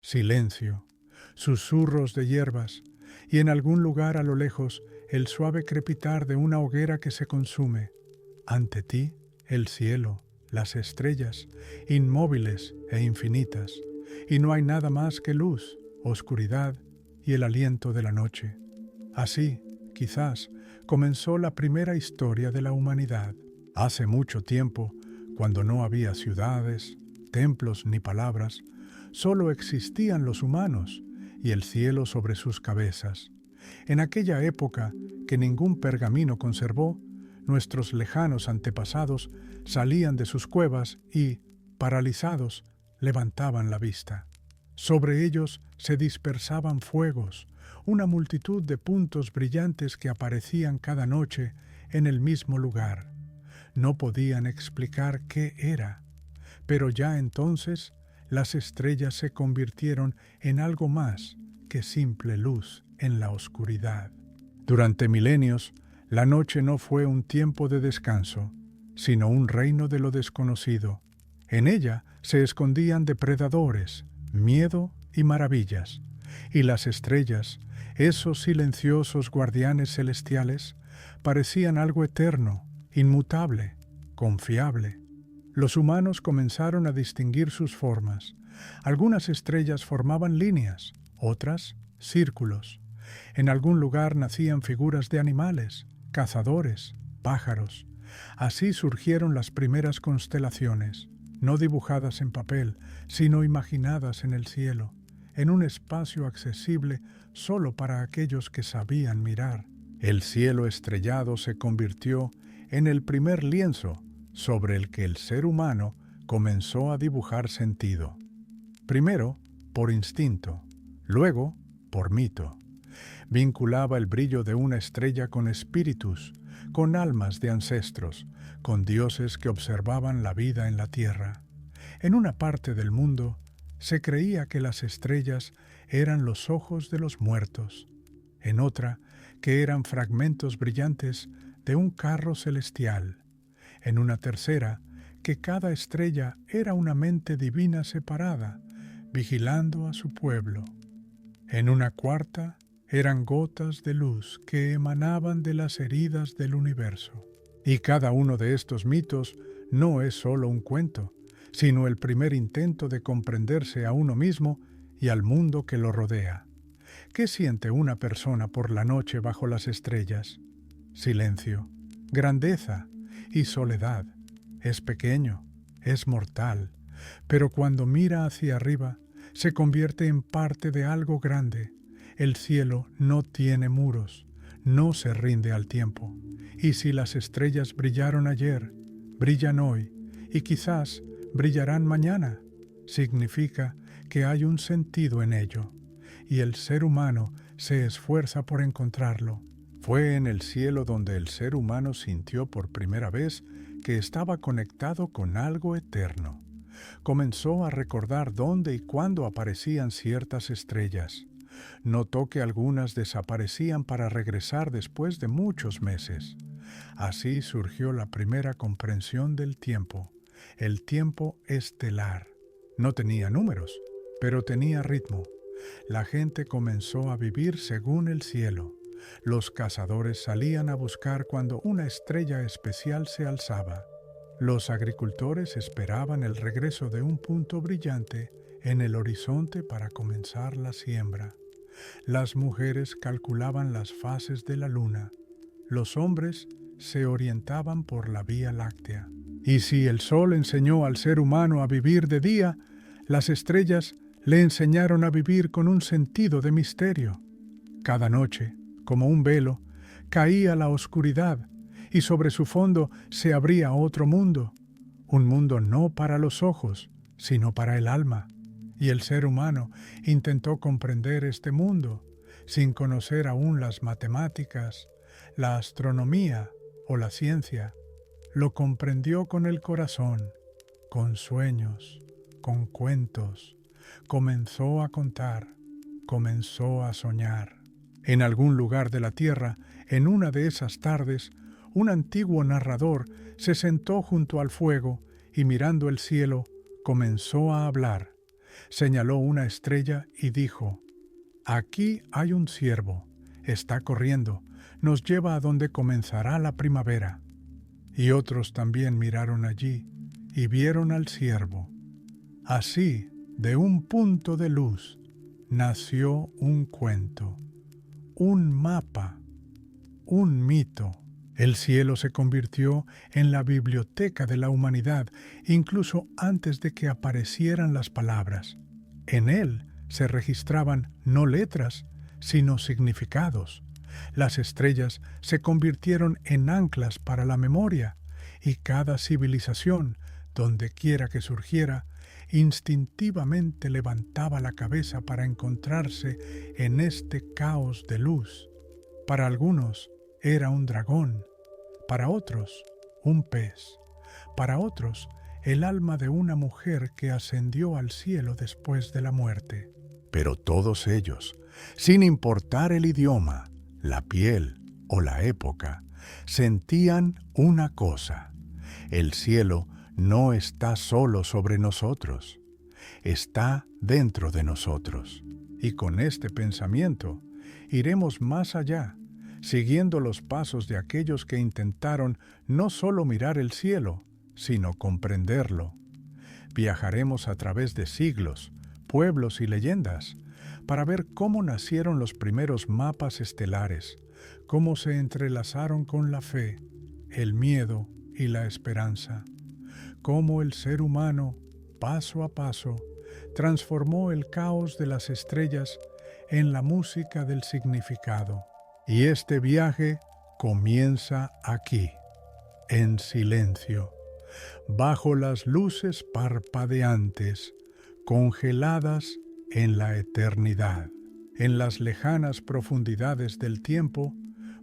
Silencio, susurros de hierbas y en algún lugar a lo lejos el suave crepitar de una hoguera que se consume. Ante ti, el cielo, las estrellas, inmóviles e infinitas, y no hay nada más que luz, oscuridad y el aliento de la noche. Así, quizás, comenzó la primera historia de la humanidad. Hace mucho tiempo, cuando no había ciudades, templos ni palabras, solo existían los humanos y el cielo sobre sus cabezas. En aquella época que ningún pergamino conservó, nuestros lejanos antepasados salían de sus cuevas y, paralizados, levantaban la vista. Sobre ellos se dispersaban fuegos, una multitud de puntos brillantes que aparecían cada noche en el mismo lugar. No podían explicar qué era, pero ya entonces las estrellas se convirtieron en algo más que simple luz en la oscuridad. Durante milenios, la noche no fue un tiempo de descanso, sino un reino de lo desconocido. En ella se escondían depredadores, miedo y maravillas, y las estrellas, esos silenciosos guardianes celestiales, parecían algo eterno, inmutable, confiable. Los humanos comenzaron a distinguir sus formas. Algunas estrellas formaban líneas, otras círculos. En algún lugar nacían figuras de animales, cazadores, pájaros. Así surgieron las primeras constelaciones, no dibujadas en papel, sino imaginadas en el cielo, en un espacio accesible solo para aquellos que sabían mirar. El cielo estrellado se convirtió en el primer lienzo sobre el que el ser humano comenzó a dibujar sentido. Primero, por instinto, luego, por mito. Vinculaba el brillo de una estrella con espíritus, con almas de ancestros, con dioses que observaban la vida en la tierra. En una parte del mundo se creía que las estrellas eran los ojos de los muertos, en otra que eran fragmentos brillantes de un carro celestial, en una tercera que cada estrella era una mente divina separada, vigilando a su pueblo. En una cuarta eran gotas de luz que emanaban de las heridas del universo. Y cada uno de estos mitos no es solo un cuento, sino el primer intento de comprenderse a uno mismo y al mundo que lo rodea. ¿Qué siente una persona por la noche bajo las estrellas? Silencio, grandeza y soledad. Es pequeño, es mortal, pero cuando mira hacia arriba, se convierte en parte de algo grande. El cielo no tiene muros, no se rinde al tiempo. Y si las estrellas brillaron ayer, brillan hoy y quizás brillarán mañana. Significa que hay un sentido en ello, y el ser humano se esfuerza por encontrarlo. Fue en el cielo donde el ser humano sintió por primera vez que estaba conectado con algo eterno. Comenzó a recordar dónde y cuándo aparecían ciertas estrellas. Notó que algunas desaparecían para regresar después de muchos meses. Así surgió la primera comprensión del tiempo, el tiempo estelar. No tenía números, pero tenía ritmo. La gente comenzó a vivir según el cielo. Los cazadores salían a buscar cuando una estrella especial se alzaba. Los agricultores esperaban el regreso de un punto brillante en el horizonte para comenzar la siembra. Las mujeres calculaban las fases de la luna. Los hombres se orientaban por la Vía Láctea. Y si el sol enseñó al ser humano a vivir de día, las estrellas le enseñaron a vivir con un sentido de misterio. Cada noche, como un velo, caía la oscuridad y sobre su fondo se abría otro mundo, un mundo no para los ojos, sino para el alma. Y el ser humano intentó comprender este mundo sin conocer aún las matemáticas, la astronomía o la ciencia. Lo comprendió con el corazón, con sueños, con cuentos. Comenzó a contar, comenzó a soñar. En algún lugar de la tierra, en una de esas tardes, un antiguo narrador se sentó junto al fuego y mirando el cielo, comenzó a hablar. Señaló una estrella y dijo: «Aquí hay un ciervo, está corriendo, nos lleva a donde comenzará la primavera». Y otros también miraron allí y vieron al ciervo. Así, de un punto de luz, nació un cuento, un mapa, un mito. El cielo se convirtió en la biblioteca de la humanidad, incluso antes de que aparecieran las palabras. En él se registraban no letras, sino significados. Las estrellas se convirtieron en anclas para la memoria, y cada civilización, donde quiera que surgiera, instintivamente levantaba la cabeza para encontrarse en este caos de luz. Para algunos era un dragón, para otros un pez, para otros el alma de una mujer que ascendió al cielo después de la muerte. Pero todos ellos, sin importar el idioma, la piel o la época, sentían una cosa: el cielo no está solo sobre nosotros, está dentro de nosotros. Y con este pensamiento iremos más allá, siguiendo los pasos de aquellos que intentaron no solo mirar el cielo, sino comprenderlo. Viajaremos a través de siglos, pueblos y leyendas, para ver cómo nacieron los primeros mapas estelares, cómo se entrelazaron con la fe, el miedo y la esperanza, cómo el ser humano, paso a paso, transformó el caos de las estrellas en la música del significado. Y este viaje comienza aquí, en silencio, bajo las luces parpadeantes, congeladas en la eternidad. En las lejanas profundidades del tiempo,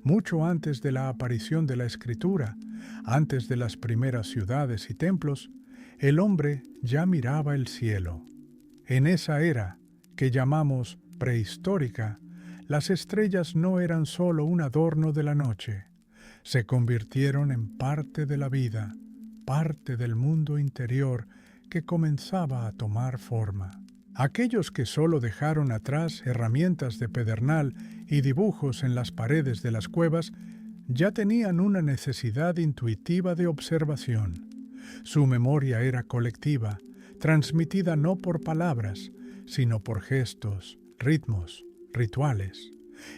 mucho antes de la aparición de la Escritura, antes de las primeras ciudades y templos, el hombre ya miraba el cielo. En esa era, que llamamos prehistórica, las estrellas no eran solo un adorno de la noche, se convirtieron en parte de la vida, parte del mundo interior que comenzaba a tomar forma. Aquellos que solo dejaron atrás herramientas de pedernal y dibujos en las paredes de las cuevas ya tenían una necesidad intuitiva de observación. Su memoria era colectiva, transmitida no por palabras, sino por gestos, ritmos, rituales.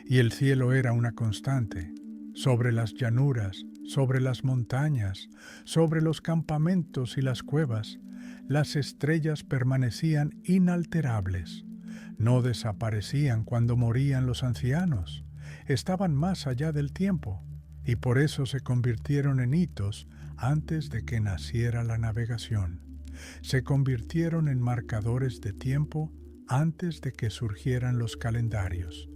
Y el cielo era una constante. Sobre las llanuras, sobre las montañas, sobre los campamentos y las cuevas, las estrellas permanecían inalterables. No desaparecían cuando morían los ancianos. Estaban más allá del tiempo, y por eso se convirtieron en hitos antes de que naciera la navegación. Se convirtieron en marcadores de tiempo antes de que surgieran los calendarios,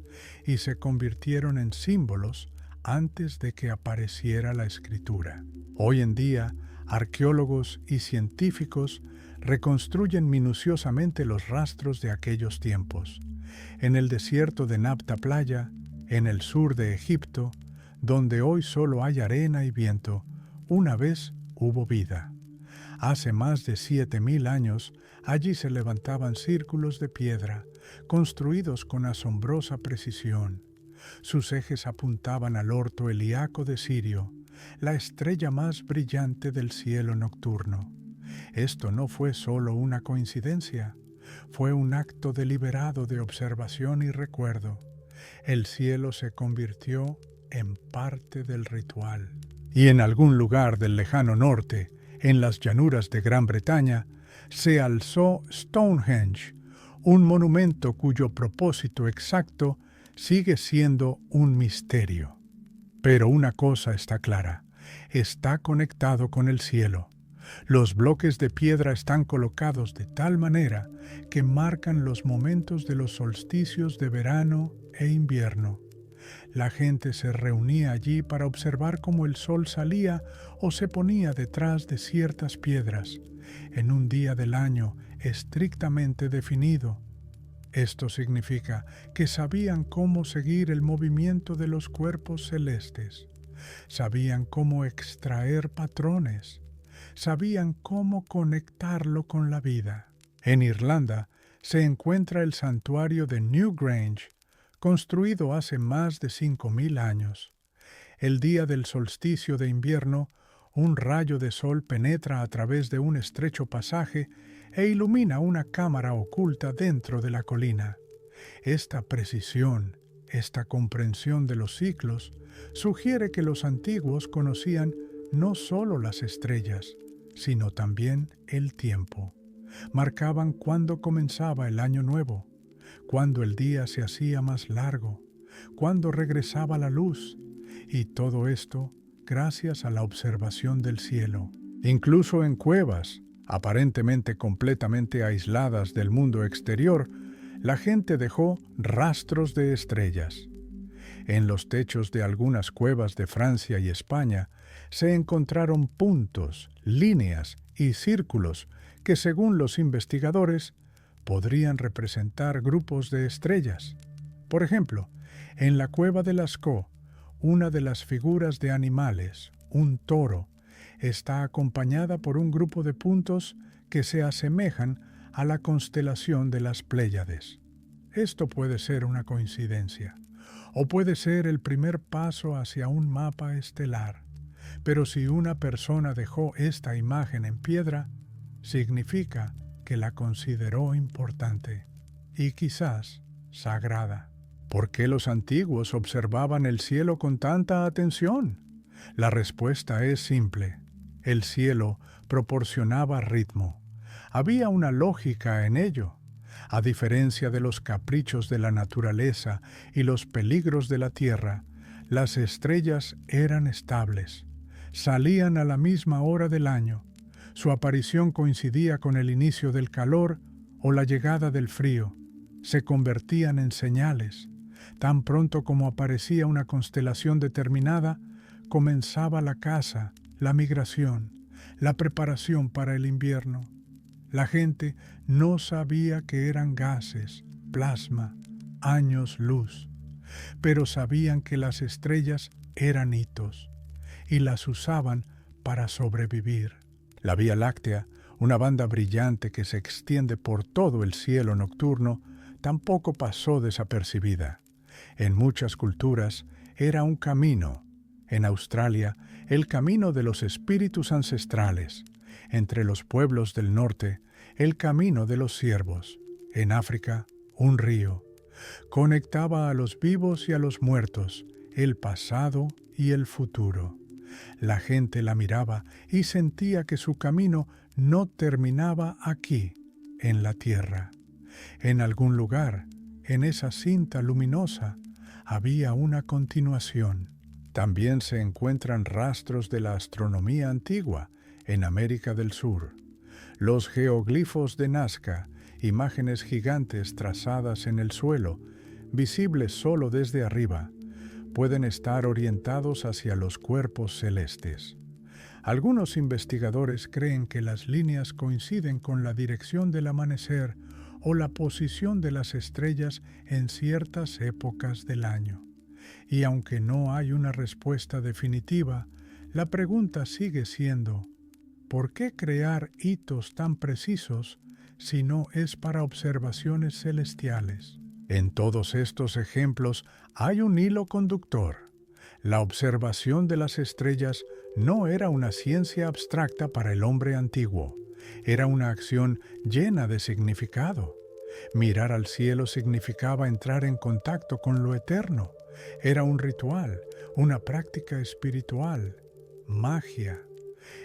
y se convirtieron en símbolos antes de que apareciera la escritura. Hoy en día, arqueólogos y científicos reconstruyen minuciosamente los rastros de aquellos tiempos. En el desierto de Napta Playa, en el sur de Egipto, donde hoy solo hay arena y viento, una vez hubo vida. Hace más de 7.000 años, allí se levantaban círculos de piedra, construidos con asombrosa precisión. Sus ejes apuntaban al orto Heliaco de Sirio, la estrella más brillante del cielo nocturno. Esto no fue solo una coincidencia, fue un acto deliberado de observación y recuerdo. El cielo se convirtió en parte del ritual. Y en algún lugar del lejano norte, en las llanuras de Gran Bretaña, se alzó Stonehenge, un monumento cuyo propósito exacto sigue siendo un misterio. Pero una cosa está clara: está conectado con el cielo. Los bloques de piedra están colocados de tal manera que marcan los momentos de los solsticios de verano e invierno. La gente se reunía allí para observar cómo el sol salía o se ponía detrás de ciertas piedras, en un día del año estrictamente definido. Esto significa que sabían cómo seguir el movimiento de los cuerpos celestes, sabían cómo extraer patrones, sabían cómo conectarlo con la vida. En Irlanda se encuentra el santuario de Newgrange, construido hace más de 5.000 años. El día del solsticio de invierno, un rayo de sol penetra a través de un estrecho pasaje e ilumina una cámara oculta dentro de la colina. Esta precisión, esta comprensión de los ciclos, sugiere que los antiguos conocían no solo las estrellas, sino también el tiempo. Marcaban cuándo comenzaba el año nuevo, cuándo el día se hacía más largo, cuándo regresaba la luz, y todo esto gracias a la observación del cielo. Incluso en cuevas, aparentemente completamente aisladas del mundo exterior, la gente dejó rastros de estrellas. En los techos de algunas cuevas de Francia y España se encontraron puntos, líneas y círculos que, según los investigadores, podrían representar grupos de estrellas. Por ejemplo, en la cueva de Lascaux, una de las figuras de animales, un toro, está acompañada por un grupo de puntos que se asemejan a la constelación de las Pléyades. Esto puede ser una coincidencia, o puede ser el primer paso hacia un mapa estelar. Pero si una persona dejó esta imagen en piedra, significa que la consideró importante y quizás sagrada. ¿Por qué los antiguos observaban el cielo con tanta atención? La respuesta es simple. El cielo proporcionaba ritmo. Había una lógica en ello. A diferencia de los caprichos de la naturaleza y los peligros de la tierra, las estrellas eran estables. Salían a la misma hora del año. Su aparición coincidía con el inicio del calor o la llegada del frío. Se convertían en señales. Tan pronto como aparecía una constelación determinada, comenzaba la caza, la migración, la preparación para el invierno. La gente no sabía que eran gases, plasma, años luz, pero sabían que las estrellas eran hitos y las usaban para sobrevivir. La Vía Láctea, una banda brillante que se extiende por todo el cielo nocturno, tampoco pasó desapercibida. En muchas culturas era un camino. En Australia, el camino de los espíritus ancestrales. Entre los pueblos del norte, el camino de los ciervos. En África, un río. Conectaba a los vivos y a los muertos, el pasado y el futuro. La gente la miraba y sentía que su camino no terminaba aquí, en la tierra. En algún lugar, en esa cinta luminosa, había una continuación. También se encuentran rastros de la astronomía antigua en América del Sur. Los geoglifos de Nazca, imágenes gigantes trazadas en el suelo, visibles solo desde arriba, pueden estar orientados hacia los cuerpos celestes. Algunos investigadores creen que las líneas coinciden con la dirección del amanecer o la posición de las estrellas en ciertas épocas del año. Y aunque no hay una respuesta definitiva, la pregunta sigue siendo: ¿por qué crear hitos tan precisos si no es para observaciones celestiales? En todos estos ejemplos hay un hilo conductor. La observación de las estrellas no era una ciencia abstracta para el hombre antiguo. Era una acción llena de significado. Mirar al cielo significaba entrar en contacto con lo eterno. Era un ritual, una práctica espiritual, magia.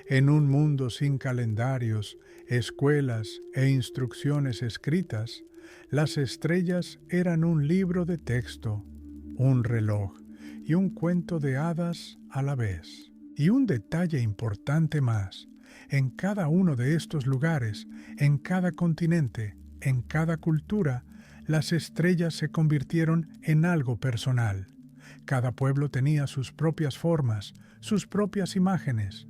En un mundo sin calendarios, escuelas e instrucciones escritas, las estrellas eran un libro de texto, un reloj y un cuento de hadas a la vez. Y un detalle importante más: en cada uno de estos lugares, en cada continente, en cada cultura, las estrellas se convirtieron en algo personal. Cada pueblo tenía sus propias formas, sus propias imágenes.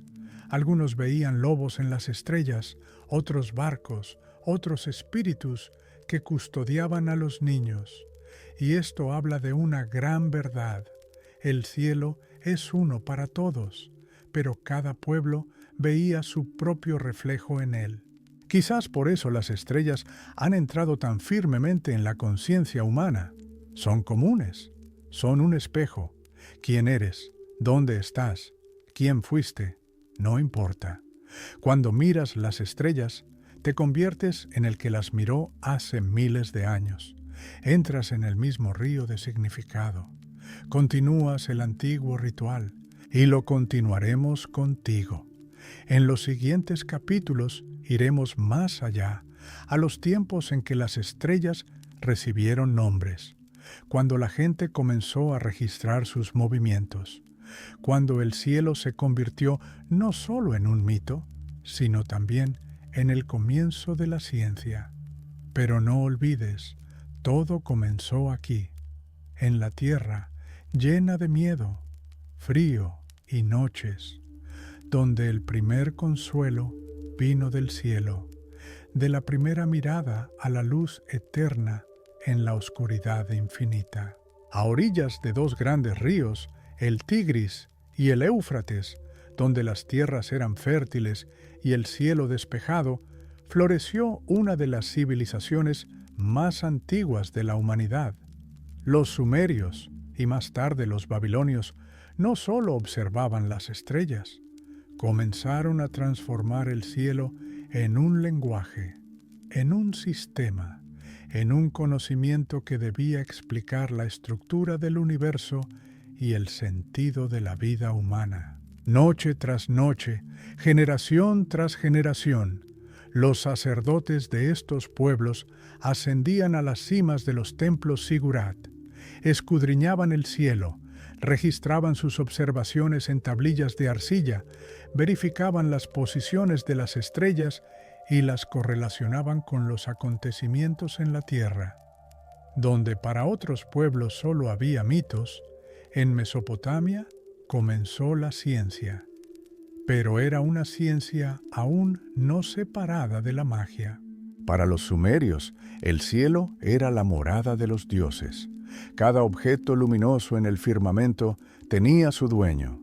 Algunos veían lobos en las estrellas, otros barcos, otros espíritus que custodiaban a los niños. Y esto habla de una gran verdad. El cielo es uno para todos, pero cada pueblo veía su propio reflejo en él. Quizás por eso las estrellas han entrado tan firmemente en la conciencia humana. Son comunes, son un espejo. ¿Quién eres? ¿Dónde estás? ¿Quién fuiste? No importa. Cuando miras las estrellas, te conviertes en el que las miró hace miles de años. Entras en el mismo río de significado. Continúas el antiguo ritual y lo continuaremos contigo. En los siguientes capítulos iremos más allá, a los tiempos en que las estrellas recibieron nombres, cuando la gente comenzó a registrar sus movimientos, cuando el cielo se convirtió no solo en un mito, sino también en el comienzo de la ciencia. Pero no olvides, todo comenzó aquí, en la tierra, llena de miedo, frío y noches, donde el primer consuelo vino del cielo, de la primera mirada a la luz eterna en la oscuridad infinita. A orillas de dos grandes ríos, el Tigris y el Éufrates, donde las tierras eran fértiles y el cielo despejado, floreció una de las civilizaciones más antiguas de la humanidad. Los sumerios y más tarde los babilonios no solo observaban las estrellas, comenzaron a transformar el cielo en un lenguaje, en un sistema, en un conocimiento que debía explicar la estructura del universo y el sentido de la vida humana. Noche tras noche, generación tras generación, los sacerdotes de estos pueblos ascendían a las cimas de los templos sigurat, escudriñaban el cielo, registraban sus observaciones en tablillas de arcilla, verificaban las posiciones de las estrellas y las correlacionaban con los acontecimientos en la tierra. Donde para otros pueblos solo había mitos, en Mesopotamia comenzó la ciencia, pero era una ciencia aún no separada de la magia. Para los sumerios, el cielo era la morada de los dioses. Cada objeto luminoso en el firmamento tenía su dueño.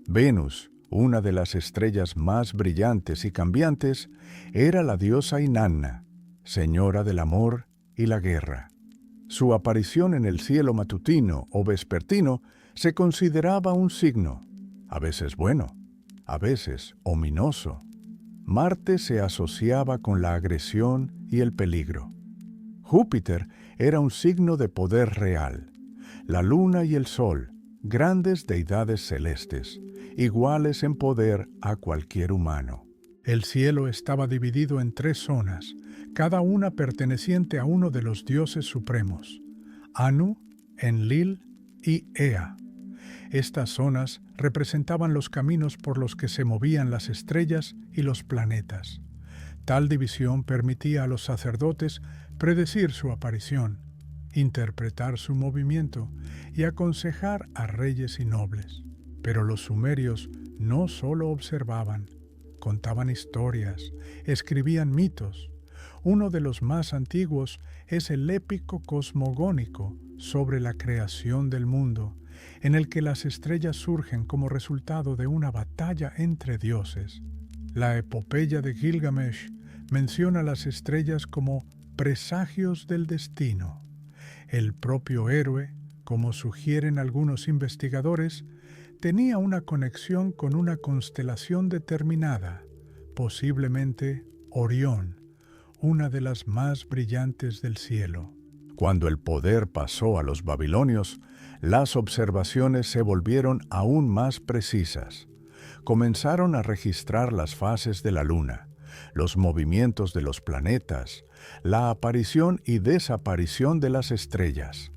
Venus, una de las estrellas más brillantes y cambiantes, era la diosa Inanna, señora del amor y la guerra. Su aparición en el cielo matutino o vespertino se consideraba un signo, a veces bueno, a veces ominoso. Marte se asociaba con la agresión y el peligro. Júpiter era un signo de poder real. La luna y el sol, grandes deidades celestes, iguales en poder a cualquier humano. El cielo estaba dividido en 3 zonas, cada una perteneciente a uno de los dioses supremos, Anu, Enlil y Ea. Estas zonas representaban los caminos por los que se movían las estrellas y los planetas. Tal división permitía a los sacerdotes predecir su aparición, interpretar su movimiento y aconsejar a reyes y nobles. Pero los sumerios no solo observaban, contaban historias, escribían mitos. Uno de los más antiguos es el épico cosmogónico sobre la creación del mundo, en el que las estrellas surgen como resultado de una batalla entre dioses. La epopeya de Gilgamesh menciona las estrellas como presagios del destino. El propio héroe, como sugieren algunos investigadores, tenía una conexión con una constelación determinada, posiblemente Orión, una de las más brillantes del cielo. Cuando el poder pasó a los babilonios, las observaciones se volvieron aún más precisas. Comenzaron a registrar las fases de la luna, los movimientos de los planetas, la aparición y desaparición de las estrellas.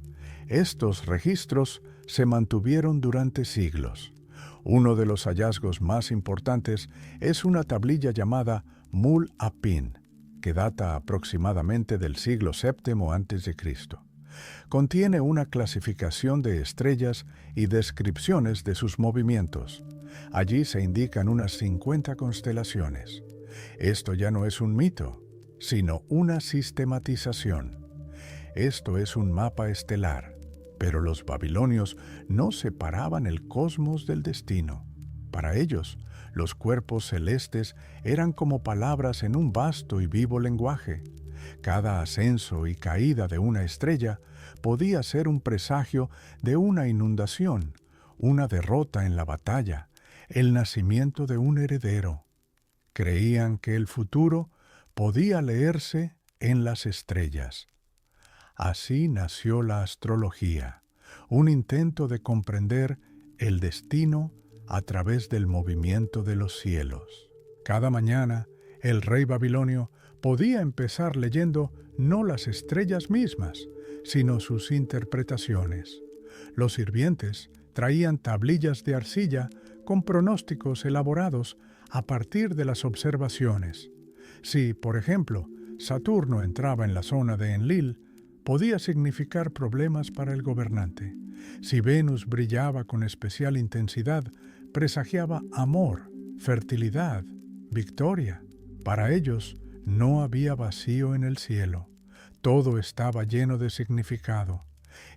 Estos registros se mantuvieron durante siglos. Uno de los hallazgos más importantes es una tablilla llamada Mul Apin, que data aproximadamente del siglo VII a.C. Contiene una clasificación de estrellas y descripciones de sus movimientos. Allí se indican unas 50 constelaciones. Esto ya no es un mito, sino una sistematización. Esto es un mapa estelar, pero los babilonios no separaban el cosmos del destino. Para ellos, Los cuerpos celestes eran como palabras en un vasto y vivo lenguaje. Cada ascenso y caída de una estrella podía ser un presagio de una inundación, una derrota en la batalla, el nacimiento de un heredero. Creían que el futuro podía leerse en las estrellas. Así nació la astrología, un intento de comprender el destino a través del movimiento de los cielos. Cada mañana, el rey babilonio podía empezar leyendo no las estrellas mismas, sino sus interpretaciones. Los sirvientes traían tablillas de arcilla con pronósticos elaborados a partir de las observaciones. Si, por ejemplo, Saturno entraba en la zona de Enlil, podía significar problemas para el gobernante. Si Venus brillaba con especial intensidad, presagiaba amor, fertilidad, victoria. Para ellos no había vacío en el cielo. Todo estaba lleno de significado.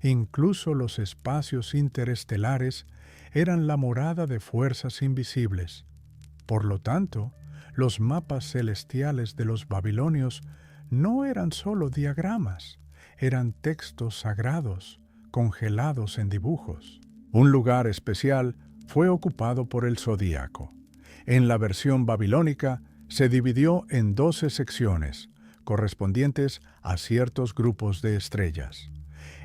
Incluso los espacios interestelares eran la morada de fuerzas invisibles. Por lo tanto, los mapas celestiales de los babilonios no eran solo diagramas, eran textos sagrados, congelados en dibujos. Un lugar especial fue ocupado por el zodíaco. En la versión babilónica se dividió en 12 secciones, correspondientes a ciertos grupos de estrellas.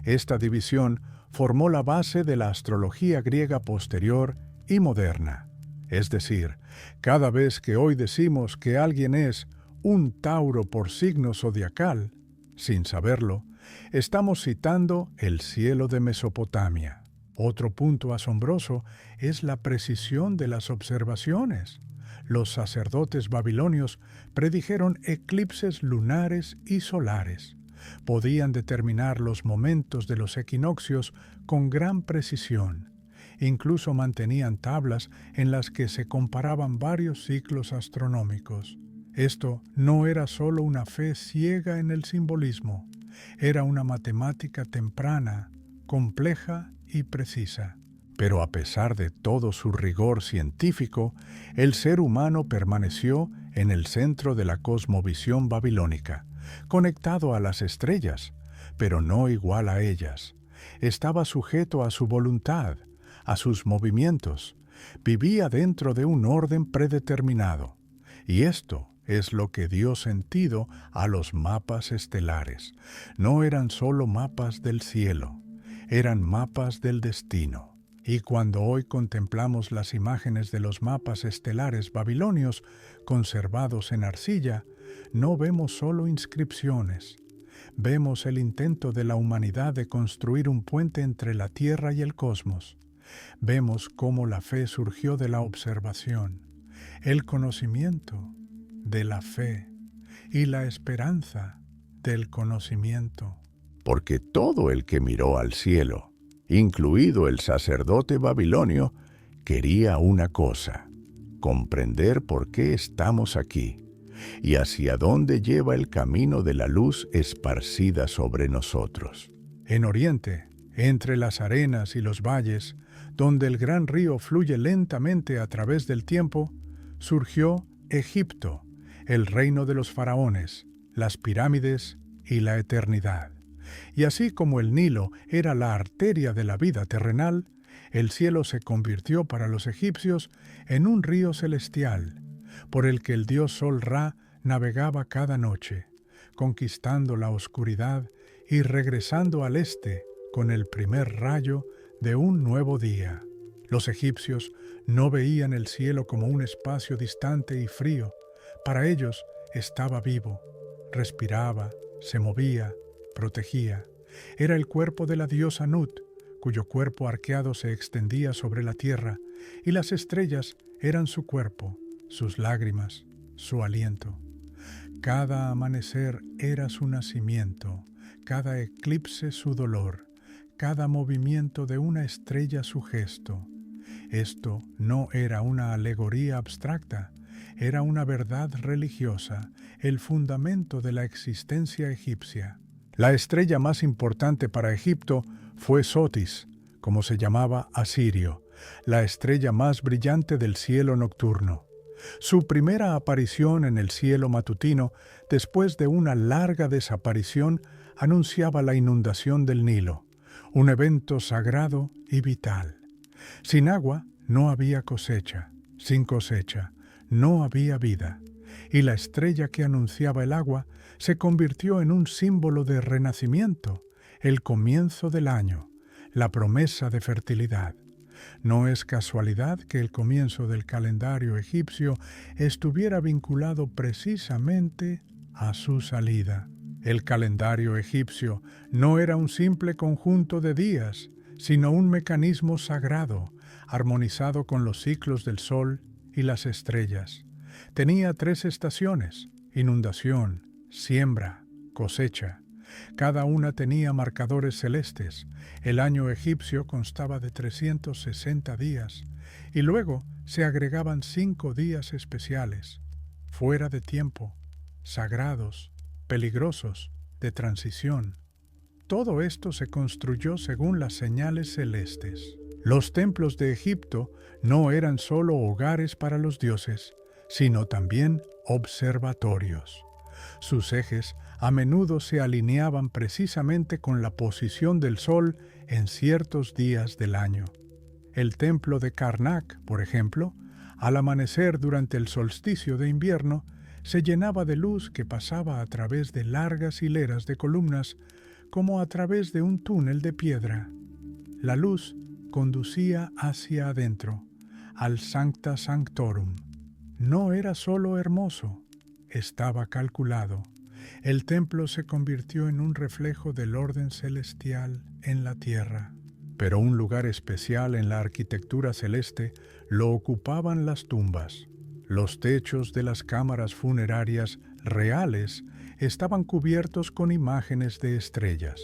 Esta división formó la base de la astrología griega posterior y moderna. Es decir, cada vez que hoy decimos que alguien es un Tauro por signo zodiacal, sin saberlo, estamos citando el cielo de Mesopotamia. Otro punto asombroso es la precisión de las observaciones. Los sacerdotes babilonios predijeron eclipses lunares y solares. Podían determinar los momentos de los equinoccios con gran precisión. Incluso mantenían tablas en las que se comparaban varios ciclos astronómicos. Esto no era solo una fe ciega en el simbolismo, era una matemática temprana, compleja y precisa. Pero a pesar de todo su rigor científico, el ser humano permaneció en el centro de la cosmovisión babilónica, conectado a las estrellas, pero no igual a ellas. Estaba sujeto a su voluntad, a sus movimientos. Vivía dentro de un orden predeterminado. Y esto es lo que dio sentido a los mapas estelares. No eran solo mapas del cielo, eran mapas del destino. Y cuando hoy contemplamos las imágenes de los mapas estelares babilonios conservados en arcilla, no vemos solo inscripciones. Vemos el intento de la humanidad de construir un puente entre la Tierra y el cosmos. Vemos cómo la fe surgió de la observación, el conocimiento de la fe y la esperanza del conocimiento. Porque todo el que miró al cielo, incluido el sacerdote babilonio, quería una cosa: comprender por qué estamos aquí y hacia dónde lleva el camino de la luz esparcida sobre nosotros. En Oriente, entre las arenas y los valles, donde el gran río fluye lentamente a través del tiempo, surgió Egipto, el reino de los faraones, las pirámides y la eternidad. Y así como el Nilo era la arteria de la vida terrenal, el cielo se convirtió para los egipcios en un río celestial, por el que el dios Sol Ra navegaba cada noche, conquistando la oscuridad y regresando al este con el primer rayo de un nuevo día. Los egipcios no veían el cielo como un espacio distante y frío. Para ellos estaba vivo, respiraba, se movía, protegía. Era el cuerpo de la diosa Nut, cuyo cuerpo arqueado se extendía sobre la tierra, y las estrellas eran su cuerpo, sus lágrimas, su aliento. Cada amanecer era su nacimiento, cada eclipse su dolor, cada movimiento de una estrella su gesto. Esto no era una alegoría abstracta, era una verdad religiosa, el fundamento de la existencia egipcia. La estrella más importante para Egipto fue Sotis, como se llamaba Asirio, la estrella más brillante del cielo nocturno. Su primera aparición en el cielo matutino, después de una larga desaparición, anunciaba la inundación del Nilo, un evento sagrado y vital. Sin agua no había cosecha, sin cosecha no había vida, y la estrella que anunciaba el agua se convirtió en un símbolo de renacimiento, el comienzo del año, la promesa de fertilidad. No es casualidad que el comienzo del calendario egipcio estuviera vinculado precisamente a su salida. El calendario egipcio no era un simple conjunto de días, sino un mecanismo sagrado, armonizado con los ciclos del sol y las estrellas. Tenía 3 estaciones: inundación, siembra, cosecha. Cada una tenía marcadores celestes. El año egipcio constaba de 360 días, y luego se agregaban 5 días especiales, fuera de tiempo, sagrados, peligrosos, de transición. Todo esto se construyó según las señales celestes. Los templos de Egipto no eran solo hogares para los dioses, sino también observatorios. Sus ejes a menudo se alineaban precisamente con la posición del sol en ciertos días del año. El templo de Karnak, por ejemplo, al amanecer durante el solsticio de invierno, se llenaba de luz que pasaba a través de largas hileras de columnas, como a través de un túnel de piedra. La luz conducía hacia adentro, al Sancta Sanctorum. No era solo hermoso, estaba calculado. El templo se convirtió en un reflejo del orden celestial en la tierra. Pero un lugar especial en la arquitectura celeste lo ocupaban las tumbas. Los techos de las cámaras funerarias reales estaban cubiertos con imágenes de estrellas.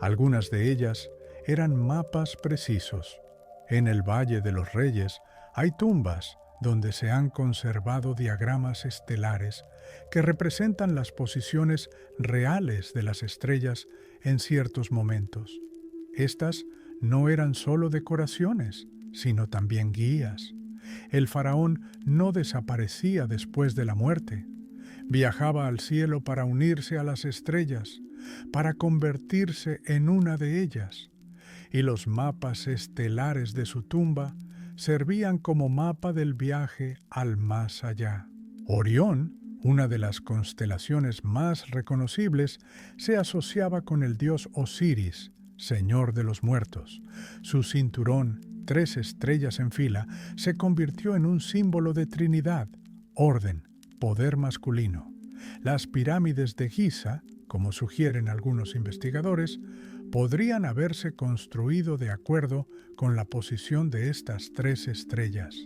Algunas de ellas eran mapas precisos. En el Valle de los Reyes hay tumbas donde se han conservado diagramas estelares que representan las posiciones reales de las estrellas en ciertos momentos. Estas no eran solo decoraciones, sino también guías. El faraón no desaparecía después de la muerte. Viajaba al cielo para unirse a las estrellas, para convertirse en una de ellas. Y los mapas estelares de su tumba servían como mapa del viaje al más allá. Orión, una de las constelaciones más reconocibles, se asociaba con el dios Osiris, señor de los muertos. Su cinturón, 3 estrellas en fila, se convirtió en un símbolo de Trinidad, orden, poder masculino. Las pirámides de Giza, como sugieren algunos investigadores, podrían haberse construido de acuerdo con la posición de estas 3 estrellas.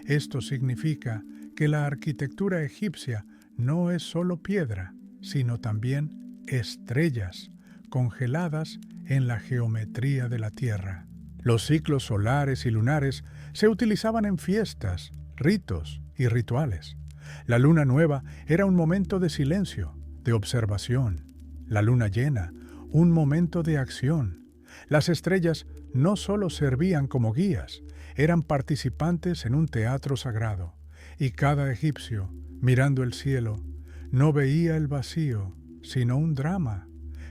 Esto significa que la arquitectura egipcia no es solo piedra, sino también estrellas congeladas en la geometría de la Tierra. Los ciclos solares y lunares se utilizaban en fiestas, ritos y rituales. La luna nueva era un momento de silencio, de observación. La luna llena, un momento de acción. Las estrellas no solo servían como guías, eran participantes en un teatro sagrado, y cada egipcio, mirando el cielo, no veía el vacío, sino un drama.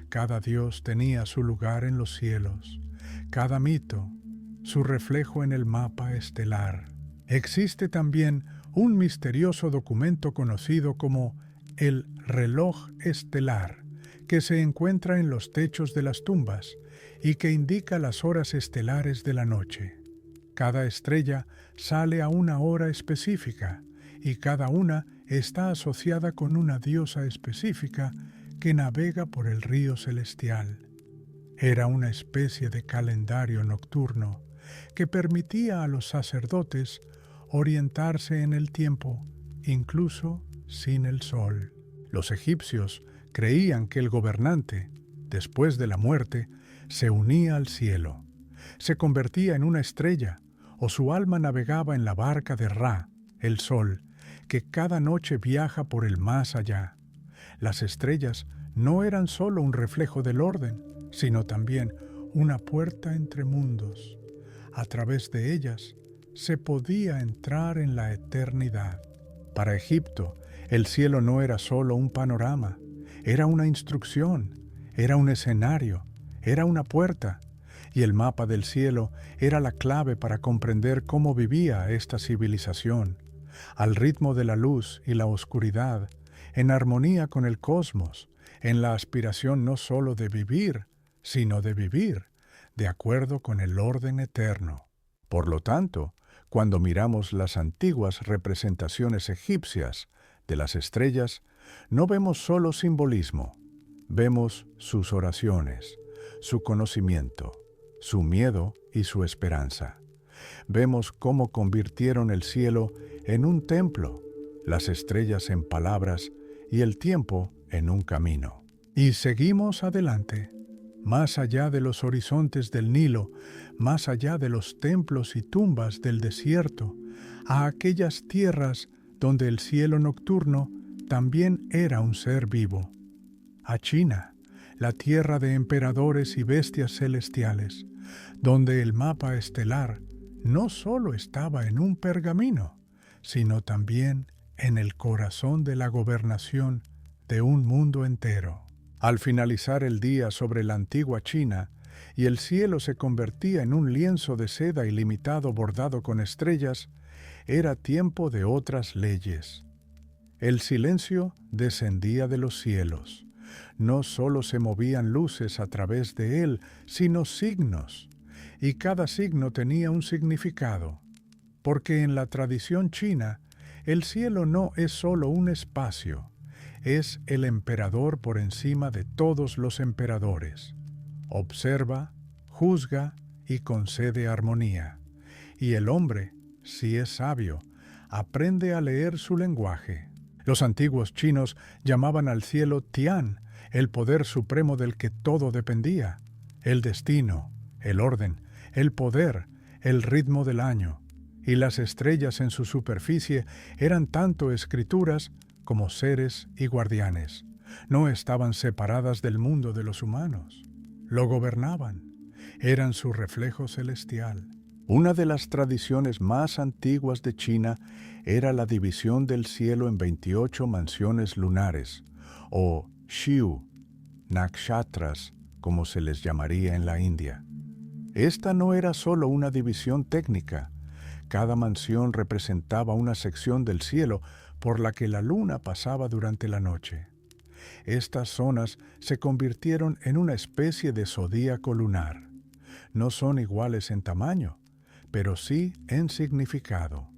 Cada dios tenía su lugar en los cielos, cada mito, su reflejo en el mapa estelar. Existe también un misterioso documento conocido como el reloj estelar, que se encuentra en los techos de las tumbas y que indica las horas estelares de la noche. Cada estrella sale a una hora específica y cada una está asociada con una diosa específica que navega por el río celestial. Era una especie de calendario nocturno que permitía a los sacerdotes orientarse en el tiempo, incluso sin el sol. Los egipcios creían que el gobernante, después de la muerte, se unía al cielo, se convertía en una estrella, o su alma navegaba en la barca de Ra, el sol, que cada noche viaja por el más allá. Las estrellas no eran solo un reflejo del orden, sino también una puerta entre mundos. A través de ellas se podía entrar en la eternidad. Para Egipto, el cielo no era solo un panorama, era una instrucción, era un escenario, era una puerta, y el mapa del cielo era la clave para comprender cómo vivía esta civilización, al ritmo de la luz y la oscuridad, en armonía con el cosmos, en la aspiración no solo de vivir, sino de vivir, de acuerdo con el orden eterno. Por lo tanto, cuando miramos las antiguas representaciones egipcias de las estrellas, no vemos solo simbolismo, vemos sus oraciones, su conocimiento, su miedo y su esperanza. Vemos cómo convirtieron el cielo en un templo, las estrellas en palabras y el tiempo en un camino. Y seguimos adelante, más allá de los horizontes del Nilo, más allá de los templos y tumbas del desierto, a aquellas tierras donde el cielo nocturno también era un ser vivo. A China, la tierra de emperadores y bestias celestiales, donde el mapa estelar no solo estaba en un pergamino, sino también en el corazón de la gobernación de un mundo entero. Al finalizar el día sobre la antigua China, y el cielo se convertía en un lienzo de seda ilimitado bordado con estrellas, era tiempo de otras leyes. El silencio descendía de los cielos. No solo se movían luces a través de él, sino signos, y cada signo tenía un significado, porque en la tradición china, el cielo no es solo un espacio, es el emperador por encima de todos los emperadores. Observa, juzga y concede armonía. Y el hombre, si es sabio, aprende a leer su lenguaje. Los antiguos chinos llamaban al cielo Tian, el poder supremo del que todo dependía, el destino, el orden, el poder, el ritmo del año. Y las estrellas en su superficie eran tanto escrituras como seres y guardianes. No estaban separadas del mundo de los humanos. Lo gobernaban. Eran su reflejo celestial. Una de las tradiciones más antiguas de China era la división del cielo en 28 mansiones lunares, o Xiu, nakshatras, como se les llamaría en la India. Esta no era solo una división técnica. Cada mansión representaba una sección del cielo por la que la luna pasaba durante la noche. Estas zonas se convirtieron en una especie de zodíaco lunar. No son iguales en tamaño, pero sí en significado.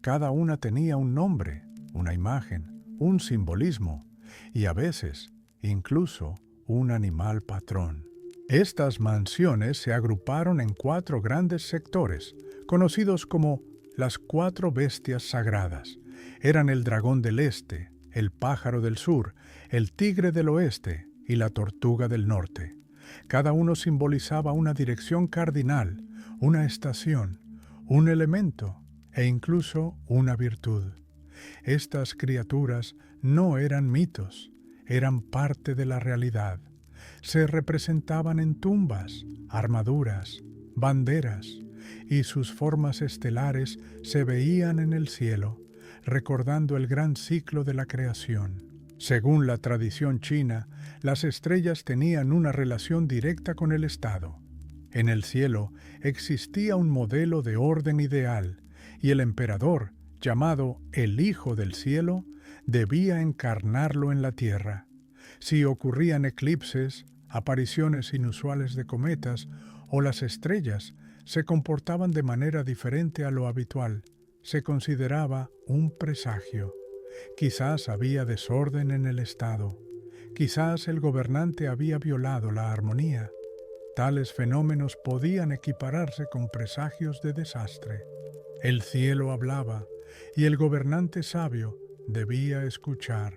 Cada una tenía un nombre, una imagen, un simbolismo y a veces incluso un animal patrón. Estas mansiones se agruparon en 4 grandes sectores, conocidos como las 4 bestias sagradas. Eran el dragón del este, el pájaro del sur, el tigre del oeste y la tortuga del norte. Cada uno simbolizaba una dirección cardinal, una estación, un elemento e incluso una virtud. Estas criaturas no eran mitos, eran parte de la realidad. Se representaban en tumbas, armaduras, banderas, y sus formas estelares se veían en el cielo, recordando el gran ciclo de la creación. Según la tradición china, las estrellas tenían una relación directa con el Estado. En el cielo existía un modelo de orden ideal, y el emperador, llamado el Hijo del Cielo, debía encarnarlo en la tierra. Si ocurrían eclipses, apariciones inusuales de cometas o las estrellas se comportaban de manera diferente a lo habitual, se consideraba un presagio. Quizás había desorden en el Estado. Quizás el gobernante había violado la armonía. Tales fenómenos podían equipararse con presagios de desastre. El cielo hablaba y el gobernante sabio debía escuchar.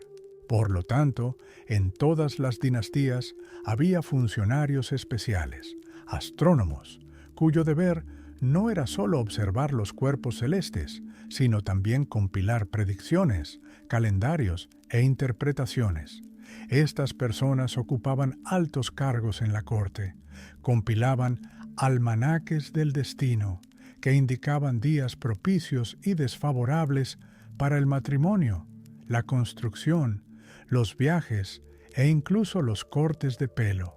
Por lo tanto, en todas las dinastías había funcionarios especiales, astrónomos, cuyo deber no era solo observar los cuerpos celestes, sino también compilar predicciones, calendarios e interpretaciones. Estas personas ocupaban altos cargos en la corte, compilaban almanaques del destino, que indicaban días propicios y desfavorables para el matrimonio, la construcción, los viajes e incluso los cortes de pelo.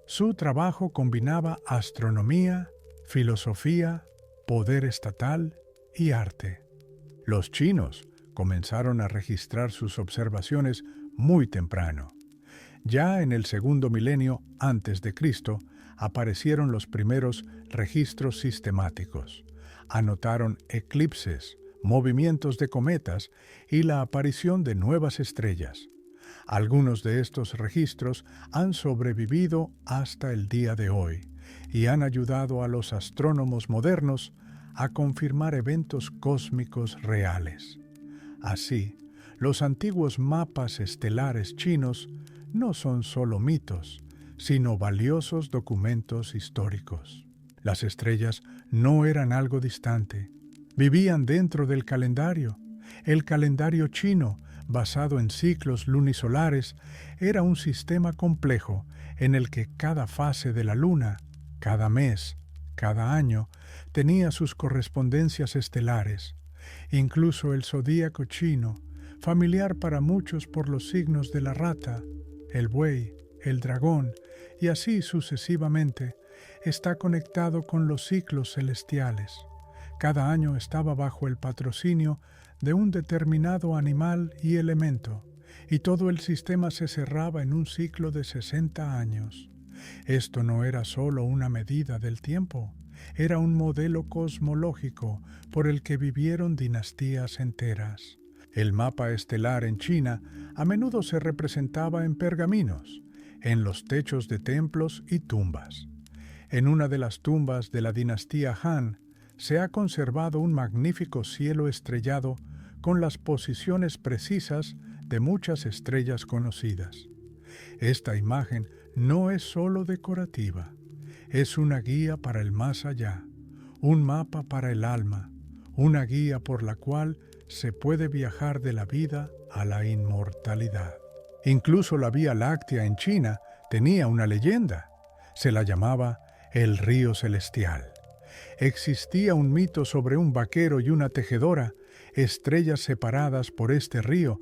Su trabajo combinaba astronomía, filosofía, poder estatal y arte. Los chinos comenzaron a registrar sus observaciones muy temprano. Ya en el segundo milenio antes de Cristo aparecieron los primeros registros sistemáticos. Anotaron eclipses, movimientos de cometas y la aparición de nuevas estrellas. Algunos de estos registros han sobrevivido hasta el día de hoy y han ayudado a los astrónomos modernos a confirmar eventos cósmicos reales. Así, los antiguos mapas estelares chinos no son solo mitos, sino valiosos documentos históricos. Las estrellas no eran algo distante, vivían dentro del calendario. El calendario chino, basado en ciclos lunisolares, era un sistema complejo en el que cada fase de la luna, cada mes, cada año, tenía sus correspondencias estelares. Incluso el zodíaco chino, familiar para muchos por los signos de la rata, el buey, el dragón y así sucesivamente, está conectado con los ciclos celestiales. Cada año estaba bajo el patrocinio de un determinado animal y elemento, y todo el sistema se cerraba en un ciclo de 60 años. Esto no era solo una medida del tiempo, era un modelo cosmológico por el que vivieron dinastías enteras. El mapa estelar en China a menudo se representaba en pergaminos, en los techos de templos y tumbas. En una de las tumbas de la dinastía Han se ha conservado un magnífico cielo estrellado con las posiciones precisas de muchas estrellas conocidas. Esta imagen no es solo decorativa, es una guía para el más allá, un mapa para el alma, una guía por la cual se puede viajar de la vida a la inmortalidad. Incluso la Vía Láctea en China tenía una leyenda. Se la llamaba el Río Celestial. Existía un mito sobre un vaquero y una tejedora, estrellas separadas por este río,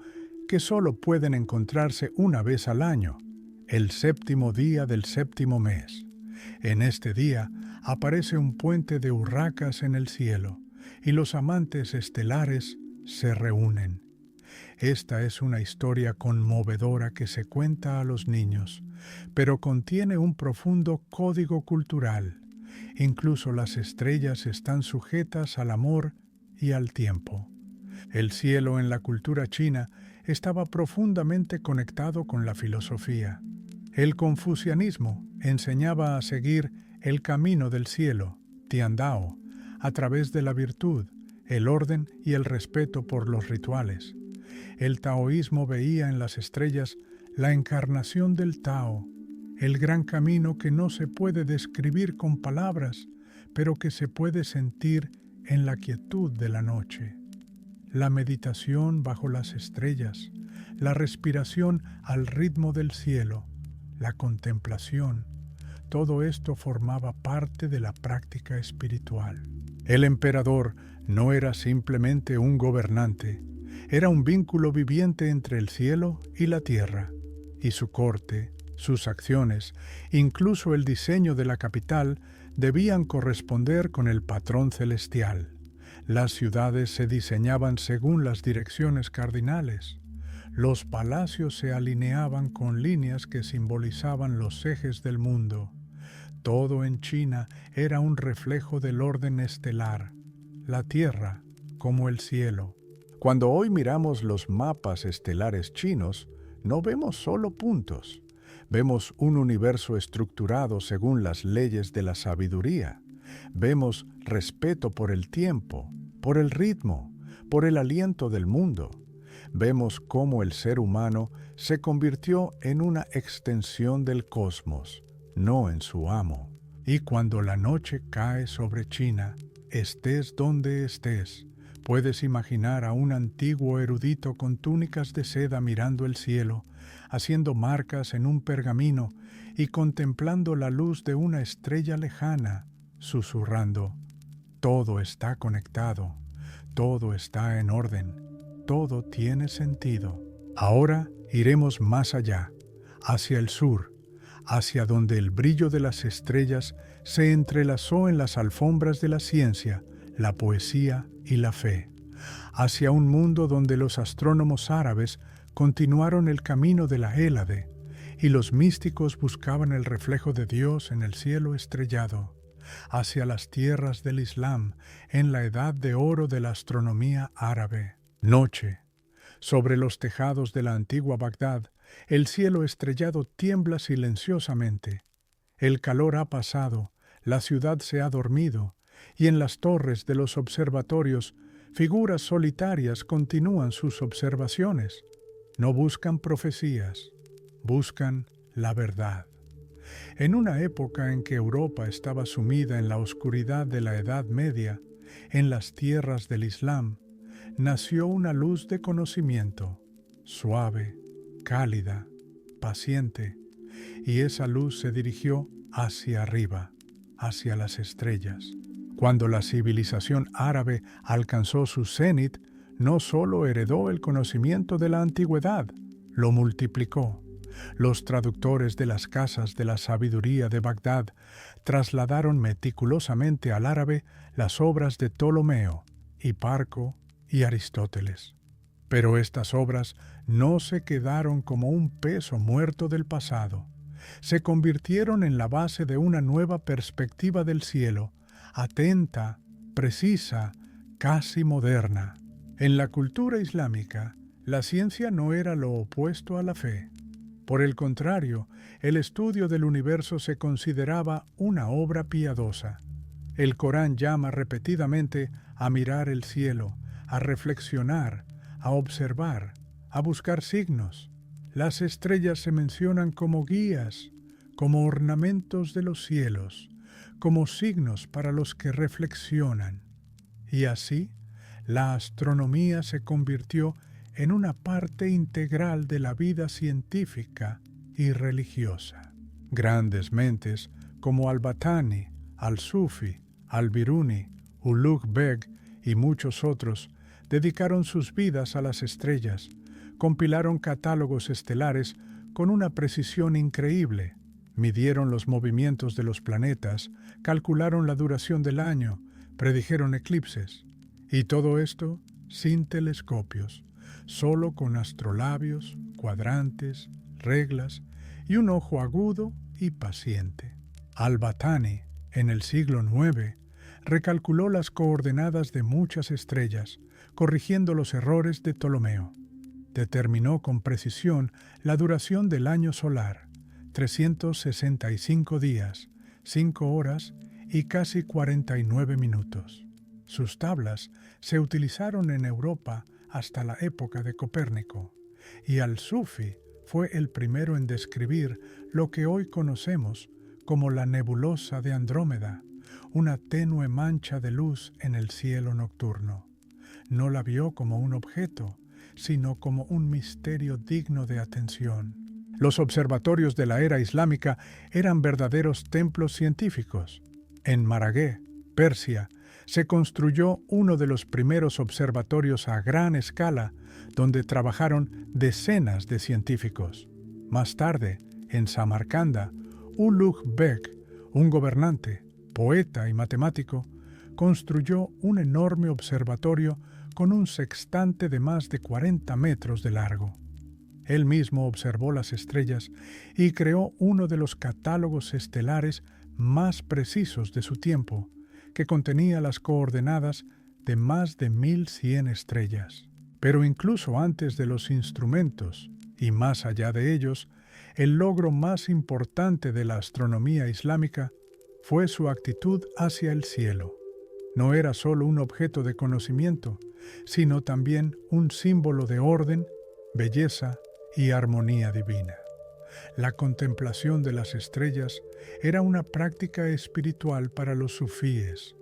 que solo pueden encontrarse una vez al año, el séptimo día del séptimo mes. En este día aparece un puente de urracas en el cielo, y los amantes estelares se reúnen. Esta es una historia conmovedora que se cuenta a los niños, pero contiene un profundo código cultural. Incluso las estrellas están sujetas al amor y al tiempo. El cielo en la cultura china estaba profundamente conectado con la filosofía. El confucianismo enseñaba a seguir el camino del cielo, Tiandao, a través de la virtud, el orden y el respeto por los rituales. El taoísmo veía en las estrellas la encarnación del Tao, el gran camino que no se puede describir con palabras, pero que se puede sentir en la quietud de la noche. La meditación bajo las estrellas, la respiración al ritmo del cielo, la contemplación, todo esto formaba parte de la práctica espiritual. El emperador no era simplemente un gobernante, era un vínculo viviente entre el cielo y la tierra, y su corte, sus acciones, incluso el diseño de la capital, debían corresponder con el patrón celestial. Las ciudades se diseñaban según las direcciones cardinales. Los palacios se alineaban con líneas que simbolizaban los ejes del mundo. Todo en China era un reflejo del orden estelar, la tierra como el cielo. Cuando hoy miramos los mapas estelares chinos, no vemos solo puntos. Vemos un universo estructurado según las leyes de la sabiduría. Vemos respeto por el tiempo, por el ritmo, por el aliento del mundo. Vemos cómo el ser humano se convirtió en una extensión del cosmos, no en su amo. Y cuando la noche cae sobre China, estés donde estés, Puedes imaginar a un antiguo erudito con túnicas de seda mirando el cielo, haciendo marcas en un pergamino y contemplando la luz de una estrella lejana, susurrando: todo está conectado, todo está en orden, todo tiene sentido. Ahora iremos más allá, hacia el sur, hacia donde el brillo de las estrellas se entrelazó en las alfombras de la ciencia, la poesía y la fe, hacia un mundo donde los astrónomos árabes continuaron el camino de la Hélade y los místicos buscaban el reflejo de Dios en el cielo estrellado, hacia las tierras del Islam en la edad de oro de la astronomía árabe. Noche. Sobre los tejados de la antigua Bagdad, el cielo estrellado tiembla silenciosamente. El calor ha pasado, la ciudad se ha dormido, y en las torres de los observatorios, figuras solitarias continúan sus observaciones. No buscan profecías, buscan la verdad. En una época en que Europa estaba sumida en la oscuridad de la Edad Media, en las tierras del Islam, nació una luz de conocimiento, suave, cálida, paciente, y esa luz se dirigió hacia arriba, hacia las estrellas. Cuando la civilización árabe alcanzó su cenit, no solo heredó el conocimiento de la antigüedad, lo multiplicó. Los traductores de las casas de la sabiduría de Bagdad trasladaron meticulosamente al árabe las obras de Ptolomeo, Hiparco y Aristóteles. Pero estas obras no se quedaron como un peso muerto del pasado. Se convirtieron en la base de una nueva perspectiva del cielo, atenta, precisa, casi moderna. En la cultura islámica, la ciencia no era lo opuesto a la fe. Por el contrario, el estudio del universo se consideraba una obra piadosa. El Corán llama repetidamente a mirar el cielo, a reflexionar, a observar, a buscar signos. Las estrellas se mencionan como guías, como ornamentos de los cielos, como signos para los que reflexionan. Y así, la astronomía se convirtió en una parte integral de la vida científica y religiosa. Grandes mentes como Al-Battani, Al-Sufi, Al-Biruni, Ulugh Beg y muchos otros dedicaron sus vidas a las estrellas, compilaron catálogos estelares con una precisión increíble, midieron los movimientos de los planetas, calcularon la duración del año, predijeron eclipses. Y todo esto sin telescopios, solo con astrolabios, cuadrantes, reglas y un ojo agudo y paciente. Al-Battani, en el siglo IX, recalculó las coordenadas de muchas estrellas, corrigiendo los errores de Ptolomeo. Determinó con precisión la duración del año solar, 365 días, 5 horas y casi 49 minutos. Sus tablas se utilizaron en Europa hasta la época de Copérnico, y Al-Sufi fue el primero en describir lo que hoy conocemos como la nebulosa de Andrómeda, una tenue mancha de luz en el cielo nocturno. No la vio como un objeto, sino como un misterio digno de atención. Los observatorios de la era islámica eran verdaderos templos científicos. En Maraghe, Persia, se construyó uno de los primeros observatorios a gran escala, donde trabajaron decenas de científicos. Más tarde, en Samarcanda, Ulugh Beg, un gobernante, poeta y matemático, construyó un enorme observatorio con un sextante de más de 40 metros de largo. Él mismo observó las estrellas y creó uno de los catálogos estelares más precisos de su tiempo, que contenía las coordenadas de más de 1100 estrellas. Pero incluso antes de los instrumentos, y más allá de ellos, el logro más importante de la astronomía islámica fue su actitud hacia el cielo. No era solo un objeto de conocimiento, sino también un símbolo de orden, belleza y armonía divina. La contemplación de las estrellas era una práctica espiritual para los sufíes.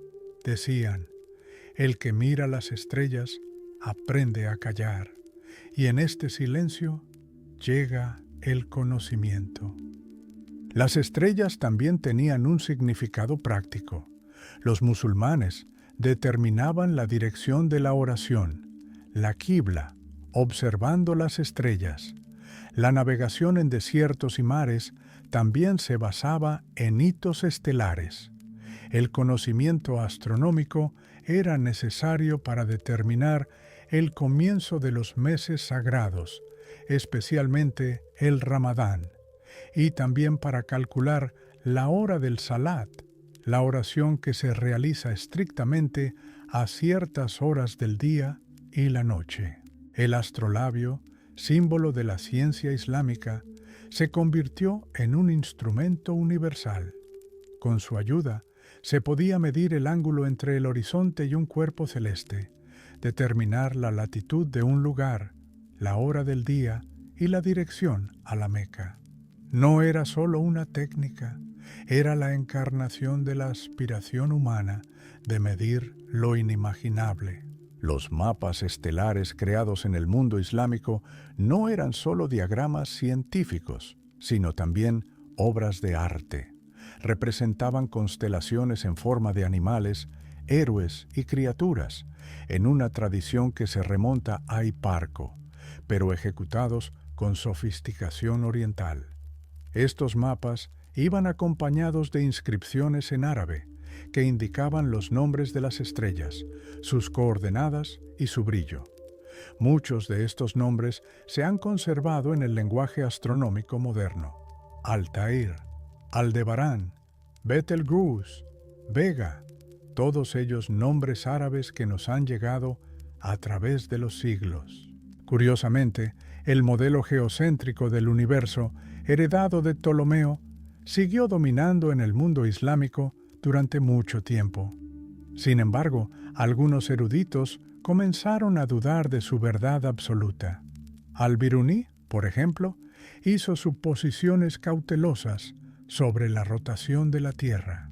Decían: El que mira las estrellas aprende a callar, y en este silencio llega el conocimiento. Las estrellas también tenían un significado práctico. Los musulmanes determinaban la dirección de la oración, la quibla, observando las estrellas. La navegación en desiertos y mares también se basaba en hitos estelares. El conocimiento astronómico era necesario para determinar el comienzo de los meses sagrados, especialmente el Ramadán, y también para calcular la hora del Salat, la oración que se realiza estrictamente a ciertas horas del día y la noche. El astrolabio, símbolo de la ciencia islámica, se convirtió en un instrumento universal. Con su ayuda, se podía medir el ángulo entre el horizonte y un cuerpo celeste, determinar la latitud de un lugar, la hora del día y la dirección a la Meca. No era solo una técnica, era la encarnación de la aspiración humana de medir lo inimaginable. Los mapas estelares creados en el mundo islámico no eran solo diagramas científicos, sino también obras de arte. Representaban constelaciones en forma de animales, héroes y criaturas, en una tradición que se remonta a Hiparco, pero ejecutados con sofisticación oriental. Estos mapas iban acompañados de inscripciones en árabe, que indicaban los nombres de las estrellas, sus coordenadas y su brillo. Muchos de estos nombres se han conservado en el lenguaje astronómico moderno: Altair, Aldebarán, Betelgeuse, Vega, todos ellos nombres árabes que nos han llegado a través de los siglos. Curiosamente, el modelo geocéntrico del universo, heredado de Ptolomeo, siguió dominando en el mundo islámico durante mucho tiempo. Sin embargo, algunos eruditos comenzaron a dudar de su verdad absoluta. Al-Biruni, por ejemplo, hizo suposiciones cautelosas sobre la rotación de la Tierra.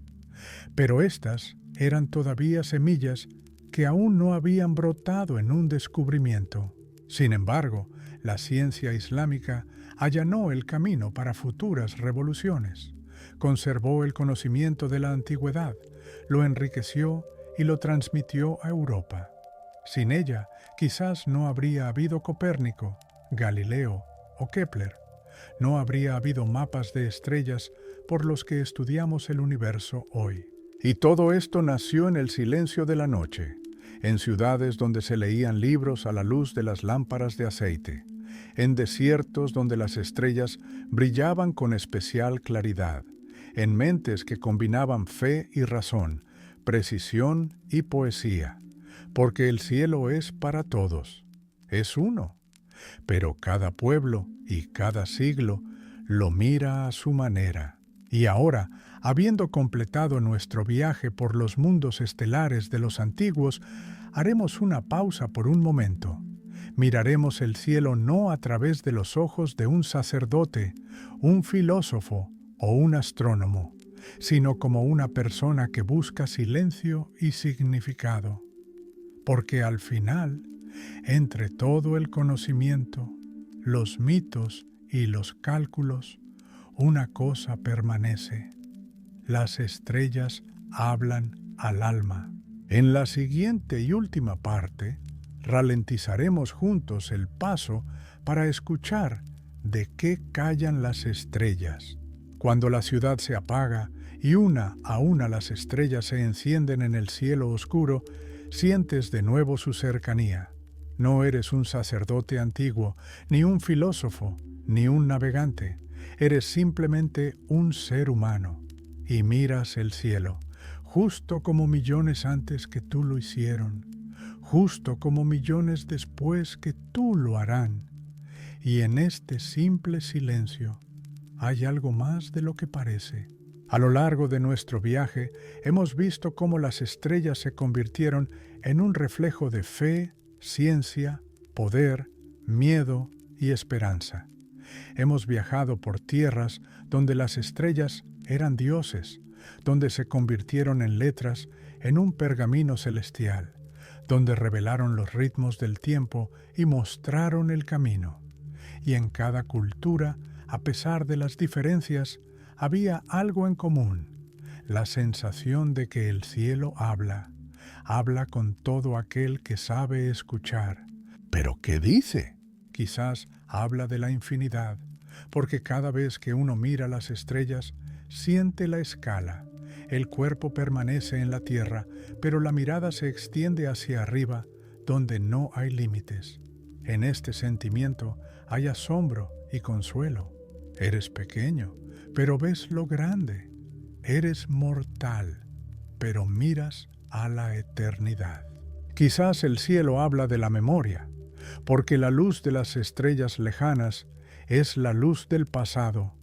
Pero estas eran todavía semillas que aún no habían brotado en un descubrimiento. Sin embargo, la ciencia islámica allanó el camino para futuras revoluciones. Conservó el conocimiento de la antigüedad, lo enriqueció y lo transmitió a Europa. Sin ella, quizás no habría habido Copérnico, Galileo o Kepler. No habría habido mapas de estrellas por los que estudiamos el universo hoy. Y todo esto nació en el silencio de la noche, en ciudades donde se leían libros a la luz de las lámparas de aceite, en desiertos donde las estrellas brillaban con especial claridad, en mentes que combinaban fe y razón, precisión y poesía, porque el cielo es para todos, es uno, pero cada pueblo y cada siglo lo mira a su manera. Y ahora, habiendo completado nuestro viaje por los mundos estelares de los antiguos, haremos una pausa por un momento. Miraremos el cielo no a través de los ojos de un sacerdote, un filósofo o un astrónomo, sino como una persona que busca silencio y significado. Porque al final, entre todo el conocimiento, los mitos y los cálculos, una cosa permanece: las estrellas hablan al alma. En la siguiente y última parte, ralentizaremos juntos el paso para escuchar de qué callan las estrellas. Cuando la ciudad se apaga y una a una las estrellas se encienden en el cielo oscuro, sientes de nuevo su cercanía. No eres un sacerdote antiguo, ni un filósofo, ni un navegante. Eres simplemente un ser humano, y miras el cielo, justo como millones antes que tú lo hicieron, justo como millones después que tú lo harán. Y en este simple silencio hay algo más de lo que parece. A lo largo de nuestro viaje hemos visto cómo las estrellas se convirtieron en un reflejo de fe, ciencia, poder, miedo y esperanza. Hemos viajado por tierras donde las estrellas eran dioses, donde se convirtieron en letras en un pergamino celestial, donde revelaron los ritmos del tiempo y mostraron el camino. Y en cada cultura, a pesar de las diferencias, había algo en común: la sensación de que el cielo habla con todo aquel que sabe escuchar. ¿Pero qué dice? Quizás habla de la infinidad, porque cada vez que uno mira las estrellas, siente la escala. El cuerpo permanece en la tierra, pero la mirada se extiende hacia arriba, donde no hay límites. En este sentimiento hay asombro y consuelo. Eres pequeño, pero ves lo grande. Eres mortal, pero miras a la eternidad. Quizás el cielo habla de la memoria, porque la luz de las estrellas lejanas es la luz del pasado.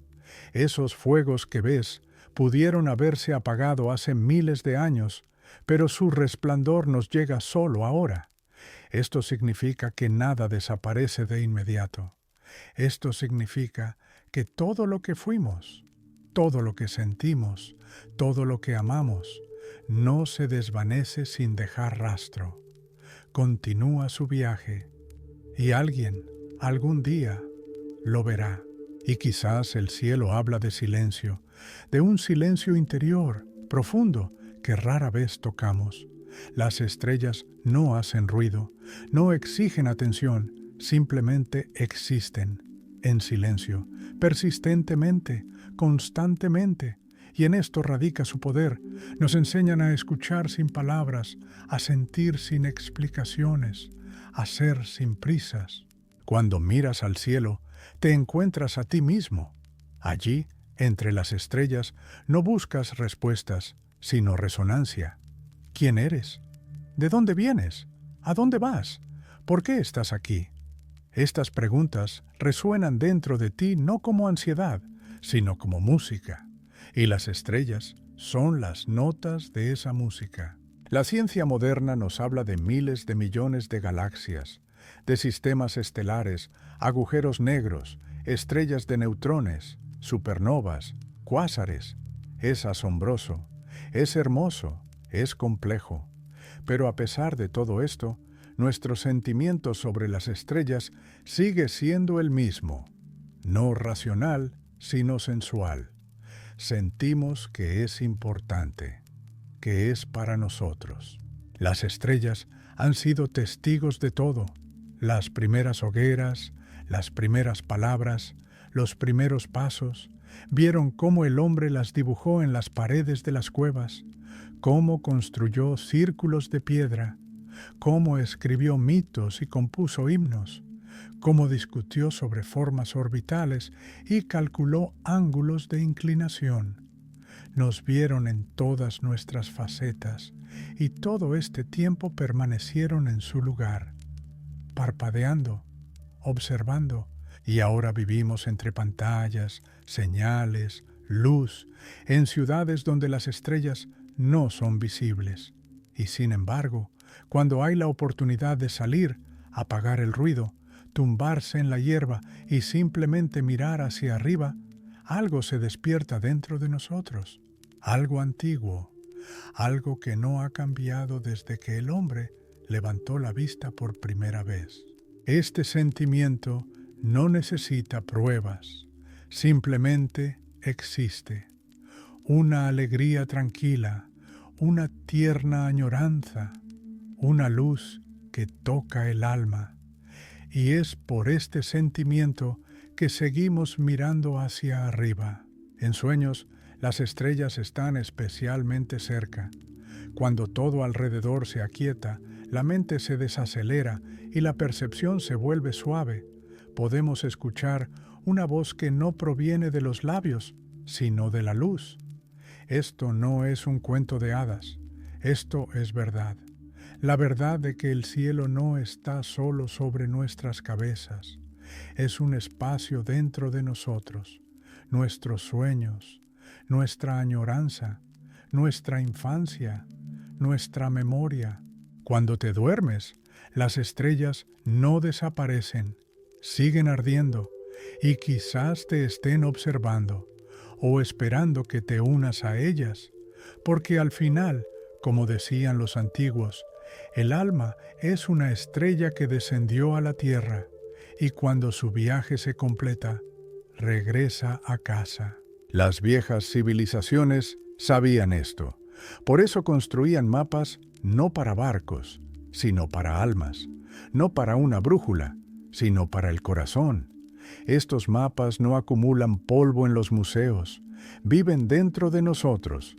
Esos fuegos que ves pudieron haberse apagado hace miles de años, pero su resplandor nos llega solo ahora. Esto significa que nada desaparece de inmediato. Esto significa que todo lo que fuimos, todo lo que sentimos, todo lo que amamos, no se desvanece sin dejar rastro. Continúa su viaje y alguien, algún día, lo verá. Y quizás el cielo habla de silencio, de un silencio interior, profundo, que rara vez tocamos. Las estrellas no hacen ruido, no exigen atención, simplemente existen, en silencio, persistentemente, constantemente. Y en esto radica su poder. Nos enseñan a escuchar sin palabras, a sentir sin explicaciones, a ser sin prisas. Cuando miras al cielo, te encuentras a ti mismo. Allí, entre las estrellas, no buscas respuestas, sino resonancia. ¿Quién eres? ¿De dónde vienes? ¿A dónde vas? ¿Por qué estás aquí? Estas preguntas resuenan dentro de ti no como ansiedad, sino como música. Y las estrellas son las notas de esa música. La ciencia moderna nos habla de miles de millones de galaxias, de sistemas estelares, agujeros negros, estrellas de neutrones, supernovas, cuásares. Es asombroso, es hermoso, es complejo. Pero a pesar de todo esto, nuestro sentimiento sobre las estrellas sigue siendo el mismo, no racional, sino sensual. Sentimos que es importante, que es para nosotros. Las estrellas han sido testigos de todo: las primeras hogueras, las primeras palabras, los primeros pasos. Vieron cómo el hombre las dibujó en las paredes de las cuevas, cómo construyó círculos de piedra, cómo escribió mitos y compuso himnos, cómo discutió sobre formas orbitales y calculó ángulos de inclinación. Nos vieron en todas nuestras facetas y todo este tiempo permanecieron en su lugar, parpadeando, observando, y ahora vivimos entre pantallas, señales, luz, en ciudades donde las estrellas no son visibles. Y sin embargo, cuando hay la oportunidad de salir, apagar el ruido, tumbarse en la hierba y simplemente mirar hacia arriba, algo se despierta dentro de nosotros, algo antiguo, algo que no ha cambiado desde que el hombre levantó la vista por primera vez. Este sentimiento no necesita pruebas, simplemente existe. Una alegría tranquila, una tierna añoranza, una luz que toca el alma. Y es por este sentimiento que seguimos mirando hacia arriba. En sueños, las estrellas están especialmente cerca. Cuando todo alrededor se aquieta, la mente se desacelera y la percepción se vuelve suave. Podemos escuchar una voz que no proviene de los labios, sino de la luz. Esto no es un cuento de hadas, esto es verdad. La verdad de que el cielo no está solo sobre nuestras cabezas, es un espacio dentro de nosotros, nuestros sueños, nuestra añoranza, nuestra infancia, nuestra memoria. Cuando te duermes, las estrellas no desaparecen, siguen ardiendo y quizás te estén observando o esperando que te unas a ellas, porque al final, como decían los antiguos, El alma es una estrella que descendió a la tierra y cuando su viaje se completa, regresa a casa. Las viejas civilizaciones sabían esto. Por eso construían mapas no para barcos, sino para almas, no para una brújula, sino para el corazón. Estos mapas no acumulan polvo en los museos, viven dentro de nosotros.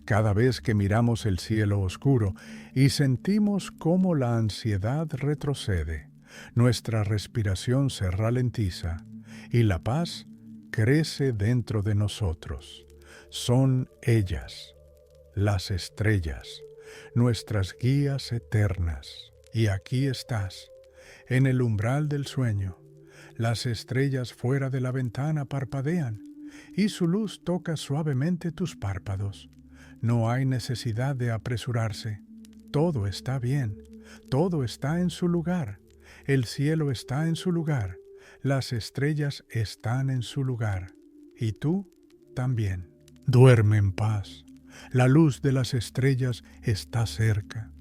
Cada vez que miramos el cielo oscuro y sentimos cómo la ansiedad retrocede, nuestra respiración se ralentiza y la paz crece dentro de nosotros. Son ellas, las estrellas, nuestras guías eternas. Y aquí estás, en el umbral del sueño. Las estrellas fuera de la ventana parpadean y su luz toca suavemente tus párpados. No hay necesidad de apresurarse. Todo está bien, todo está en su lugar. El cielo está en su lugar, las estrellas están en su lugar. Y tú también. Duerme en paz. La luz de las estrellas está cerca.